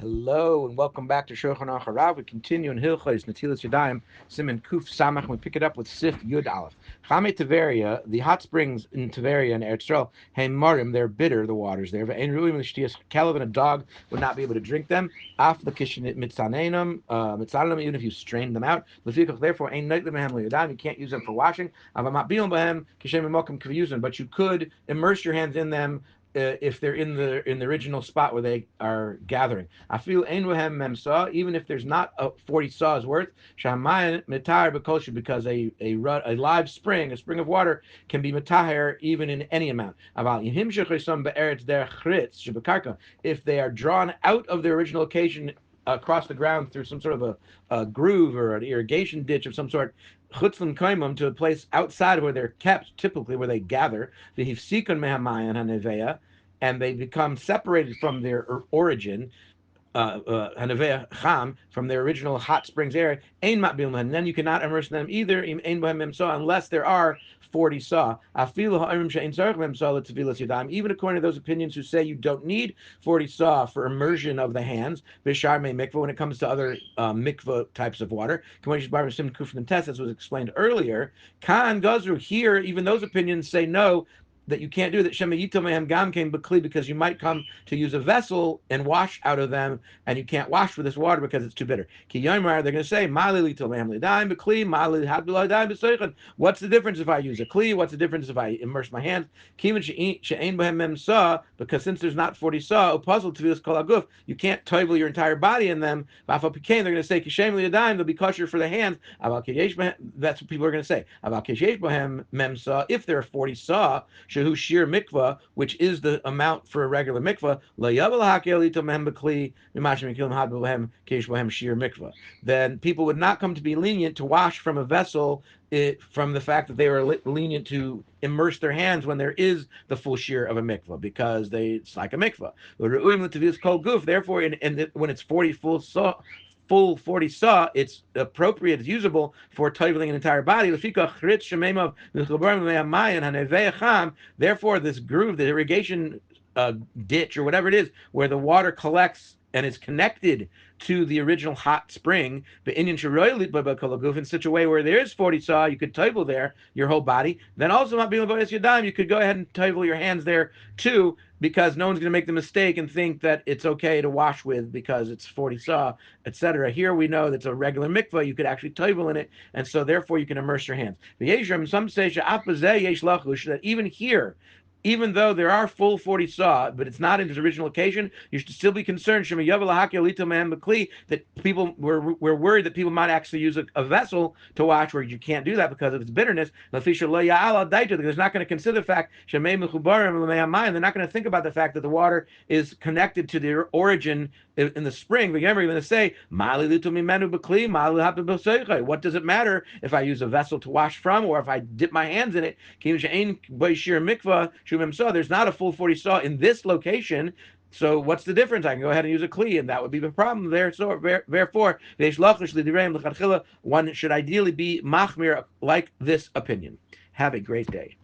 Hello and welcome back to Shulchan HaRav. We continue in Hilchos, Netilas, Yadaim, Siman Kuf Samach, and we pick it up with Sif Yud Aleph. Chame Tiveria, the hot springs in Tiveria and Eretz Yisrael, hey Marim, they're bitter, the waters there. Ein Ruim L'Shtias, Caleb and a dog would not be able to drink them. Af L'Kishin Mitzanenum, even if you strain them out. Lefikach, therefore, Ein Neit L'Mehem L'Yadam, you can't use them for washing. Avamat Bilam Behem, Kishem Mokim Kaviyuzim, but you could immerse your hands in them if they're in the original spot where they are gathering. I feel ein wehem memsa, even if there's not 40 saws worth. Shamayan mitar bekosher, because a live spring, a spring of water, can be mitahir even in any amount. If they are drawn out of their original location across the ground through some sort of a groove or an irrigation ditch of some sort, chutzlan kaimum, to a place outside of where they're kept, typically where they gather, the hifsikon mehamayan haneveya, and they become separated from their origin, Hanaveh Cham, from their original hot springs area, Ein Mat Bilman, and then you cannot immerse them either unless there are 40 saw. Even according to those opinions who say you don't need 40 saw for immersion of the hands, when it comes to other mikvah types of water, as was explained earlier, Khan Gazru, here, even those opinions say no, that you can't do that. Because you might come to use a vessel and wash out of them, and you can't wash with this water because it's too bitter. They're going to say, what's the difference if I use a kli? What's the difference if I immerse my hands? Because since there's not 40 saw, you can't toivel your entire body in them. They're going to say, they'll be kosher for the hands. That's what people are going to say. If there are 40 saw, shehu shir mikvah, which is the amount for a regular mikvah, then people would not come to be lenient to wash from a vessel from the fact that they were lenient to immerse their hands when there is the full shear of a mikvah, because it's like a mikvah. Therefore, when it's 40 full 40 saw, it's appropriate, it's usable for toiveling an entire body. Therefore, this groove, the irrigation ditch or whatever it is, where the water collects and is connected to the original hot spring, in such a way where there is 40 saw, you could toivel there your whole body. Then also, you could go ahead and toivel your hands there too, because no one's going to make the mistake and think that it's okay to wash with because it's 40 saw, etc. Here we know that's a regular mikvah, you could actually toivel in it, and so therefore you can immerse your hands. Some say that even here, even though there are full 40 saw, but it's not in its original location, you should still be concerned that people were worried that people might actually use a vessel to wash, where you can't do that because of its bitterness. They're not going to consider the fact, they're not going to think about the fact that the water is connected to their origin in the spring. They're going to say, what does it matter if I use a vessel to wash from, or if I dip my hands in it? There's not a full 40 saw in this location, so what's the difference? I can go ahead and use a kli, and that would be the problem there. So therefore, one should ideally be machmir like this opinion. Have a great day.